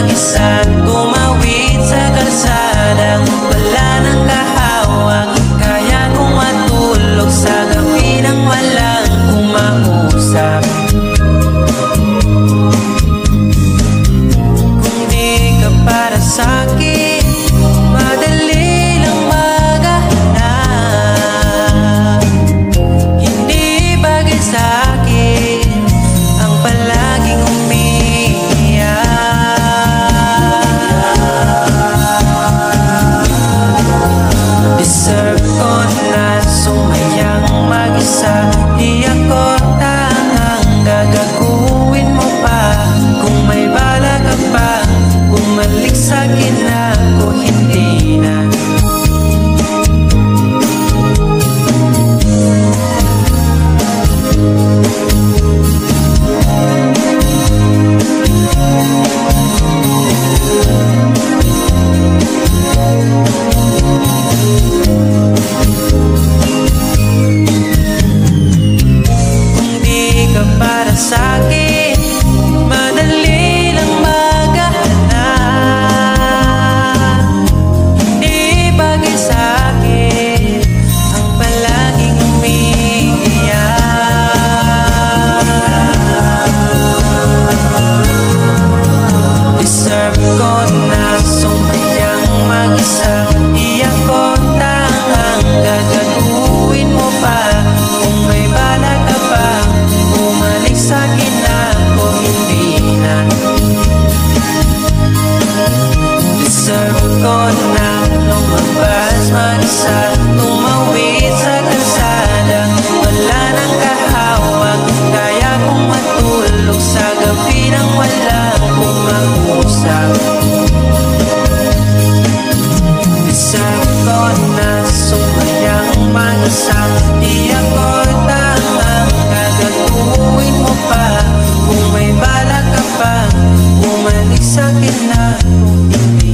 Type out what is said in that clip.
mag-isa, tumawid sa kalsada, wala nang kahawak. Kaya kong matulog sa gabi nang walang kumausap. Kung di ka para sa'kin, madali lang maghanap. Hindi bagay sa'kin ang palaging umiiyak. Deserve ko na sumayang mag-isa, di ako tangang gagaguhin mo pa. Kung may bala ka pa, bumalik sa'kin ako, hindi na. Kung di ka para sa'kin, madali lang maghanap. Hindi bagay sa'kin ang palaging umiiyak. Deserve ko na sumayang mag-isa, di ako tangang gagaguhin mo pa. Kung may bala ka pa, bumalik sa'kin ako, hindi na. Deserve ko na lumabas mag-isa, tumawid sa kalsada, wala nang kahawak. Kaya kong matulog sa gabi nang walang kumausap. Deserve ko na sumayang mag-isa, di ako tangang gagaguhin mo pa. Kung may bala ka pa, bumalik sa'kin ako, hindi